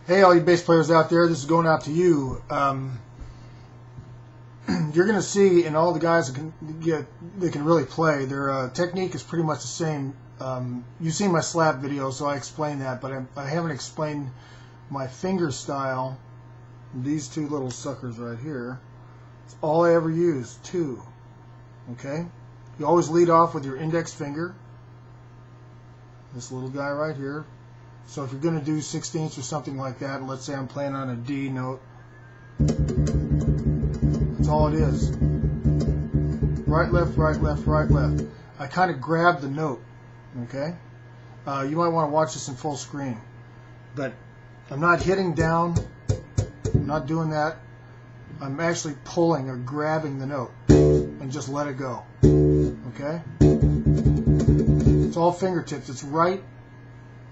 Hey, all you bass players out there, this is going out to you. You're going to see, and all the guys that can really play, their technique is pretty much the same. You've seen my slap video, so I explained that, but I haven't explained my fingerstyle. These two little suckers right here. It's all I ever use, two. Okay? You always lead off with your index finger. This little guy right here. So if you're going to do 16ths or something like that, and let's say I'm playing on a D note, that's all it is. Right, left, right, left, right, left. I kind of grab the note, okay? You might want to watch this in full screen. But I'm not hitting down. I'm not doing that. I'm actually pulling or grabbing the note and just let it go, okay? It's all fingertips. It's right.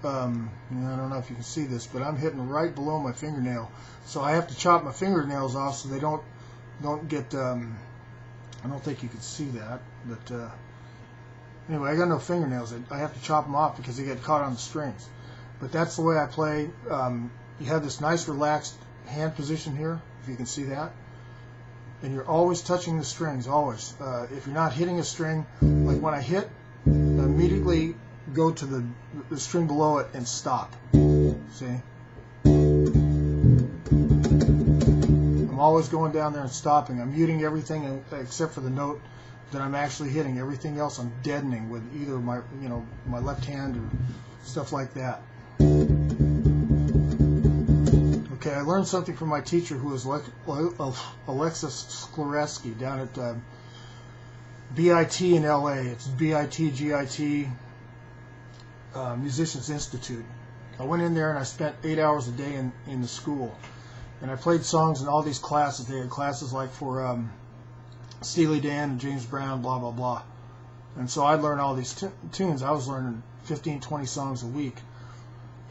I don't know if you can see this, but I'm hitting right below my fingernail, so I have to chop my fingernails off so they don't get. I don't think you can see that, but anyway, I got no fingernails. I have to chop them off because they get caught on the strings. But that's the way I play. You have this nice relaxed hand position here, if you can see that, and you're always touching the strings. Always. If you're not hitting a string, like when I hit, immediately go to the string below it and stop. See? I'm always going down there and stopping. I'm muting everything except for the note that I'm actually hitting. Everything else I'm deadening with either my my left hand or stuff like that. Okay, I learned something from my teacher, who was Alexis Sklereski down at BIT in LA. It's BIT Musicians Institute. I went in there and I spent 8 hours a day in the school, and I played songs in all these classes. They had classes like for Steely Dan and James Brown, blah blah blah, and so I'd learn all these tunes. I was learning 15-20 songs a week,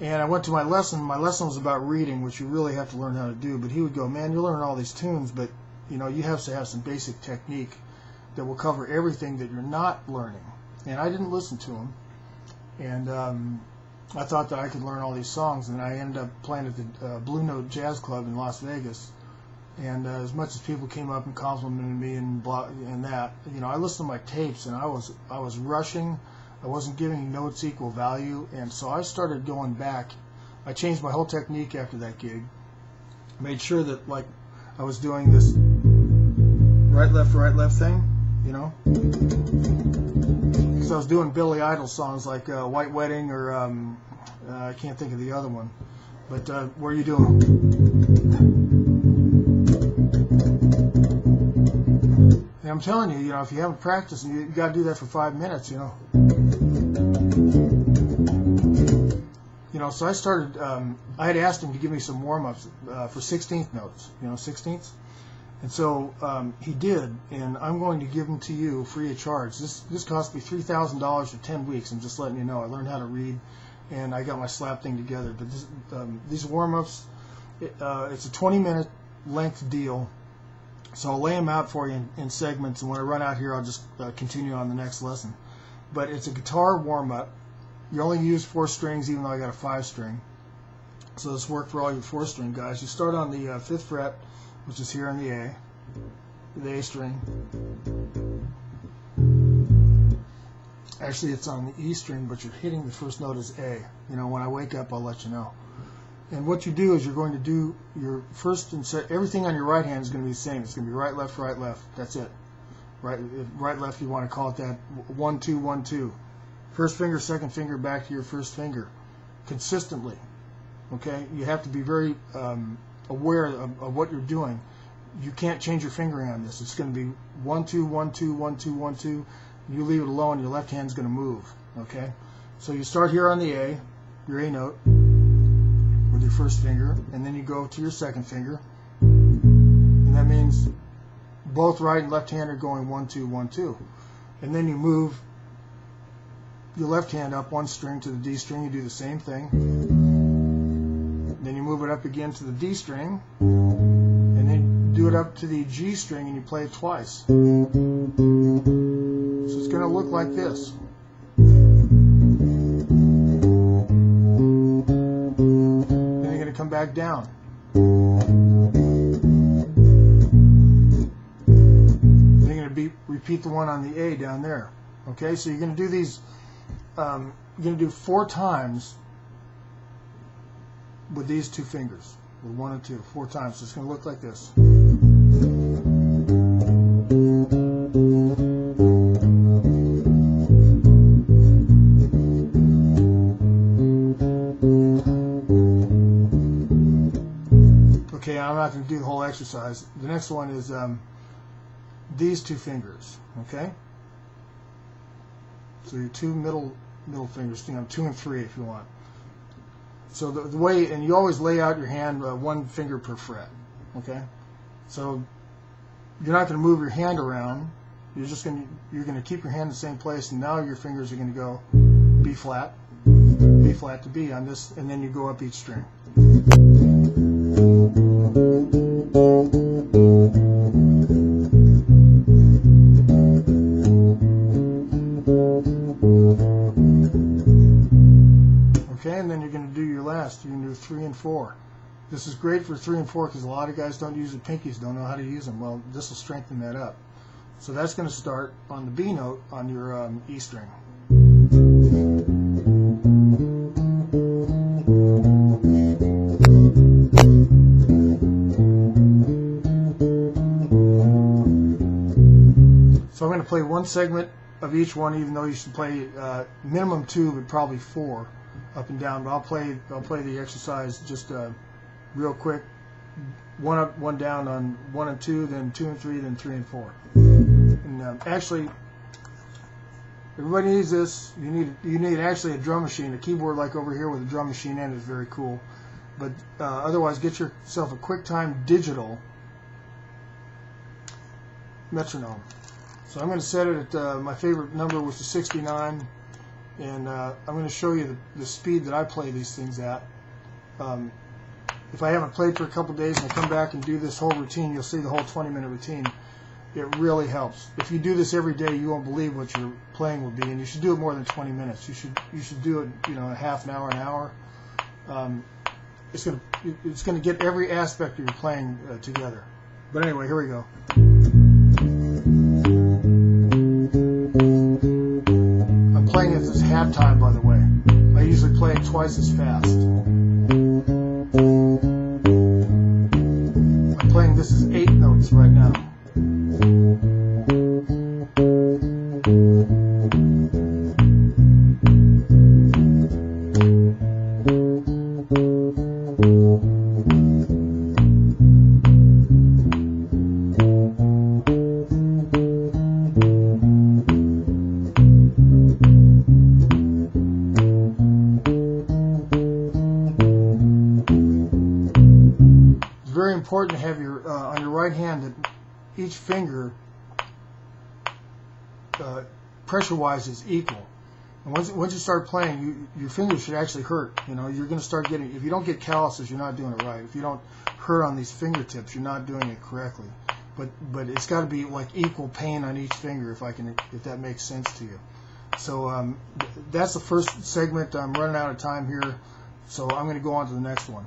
and I went to my lesson. My lesson was about reading, which you really have to learn how to do. But he would go, "Man, you learn all these tunes, but you have to have some basic technique that will cover everything that you're not learning." And I didn't listen to him. And I thought that I could learn all these songs, and I ended up playing at the Blue Note Jazz Club in Las Vegas. And as much as people came up and complimented me and that, I listened to my tapes, and I was rushing. I wasn't giving notes equal value, and so I started going back. I changed my whole technique after that gig. Made sure that like I was doing this right left thing, because I was doing Billy Idol songs like White Wedding or I can't think of the other one, but what are you doing? And I'm telling you, if you haven't practiced, you got to do that for 5 minutes, So I started. I had asked him to give me some warm-ups for 16th notes, 16ths. And so he did, and I'm going to give them to you free of charge. This cost me $3,000 for 10 weeks. I'm just letting you know. I learned how to read, and I got my slap thing together. But these warm-ups, it's a 20-minute length deal. So I'll lay them out for you in segments, and when I run out here, I'll just continue on the next lesson. But it's a guitar warm-up. You only use 4 strings, even though I got a 5-string. So this worked for all your 4-string guys. You start on the 5th fret, which is here on the A string. Actually, it's on the E string, but you're hitting the first note as A. When I wake up, I'll let you know. And what you do is you're going to do your first and everything on your right hand is going to be the same. It's going to be right, left, right, left. That's it. Right, left. You want to call it that 1 2 1 2. First finger, second finger, back to your first finger, consistently. Okay, you have to be very aware of what you're doing. You can't change your fingering on this. It's going to be 1 2 1 2 1 2 1 2. You leave it alone, your left hand's going to move. Okay, so you start here on the A, your A note, with your first finger, and then you go to your second finger, and that means both right and left hand are going 1 2 1 2, and then you move your left hand up 1 string to the D string. You do the same thing. Then you move it up again to the D string, and then do it up to the G string, and you play it twice. So it's going to look like this. Then you're going to to come back down. You're going to repeat the one on the A down there. Okay, so you're going to do these, you're going to do 4 times with these 2 fingers, with 1 and 2, 4 times. So it's going to look like this. Okay, I'm not going to do the whole exercise. The next one is these 2 fingers. Okay, so your 2 middle fingers, 2 and 3 if you want. So the way, and you always lay out your hand 1 finger per fret. Okay, so you're not going to move your hand around. You're going to keep your hand in the same place, and now your fingers are going to go B flat to B on this, and then you go up each string. Okay, and then you're going to do your last. You're going to do 3 and 4. This is great for 3 and 4 because a lot of guys don't use the pinkies, don't know how to use them. Well, this will strengthen that up. So that's going to start on the B note on your E string. So I'm going to play 1 segment of each one, even though you should play minimum 2, but probably 4 up and down. But I'll play the exercise just real quick. 1 up, 1 down on 1 and 2, then 2 and 3, then 3 and 4. And actually, everybody needs this. You need actually a drum machine. A keyboard like over here with a drum machine in it is very cool. But otherwise, get yourself a QuickTime digital metronome. So I'm going to set it at my favorite number, which is 69, and I'm going to show you the speed that I play these things at. If I haven't played for a couple days and I come back and do this whole routine, you'll see the whole 20-minute routine. It really helps. If you do this every day, you won't believe what your playing will be, and you should do it more than 20 minutes. You should do it, a half an hour. It's going to get every aspect of your playing together. But anyway, here we go. I'm playing it as halftime, by the way. I usually play it twice as fast. I'm playing this as 8 notes right now. Very important to have your on your right hand that each finger pressure-wise is equal. And once you start playing, your fingers should actually hurt. You're going to start getting, if you don't get calluses, you're not doing it right. If you don't hurt on these fingertips, you're not doing it correctly. But it's got to be like equal pain on each finger, if that makes sense to you. So that's the first segment. I'm running out of time here, so I'm going to go on to the next one.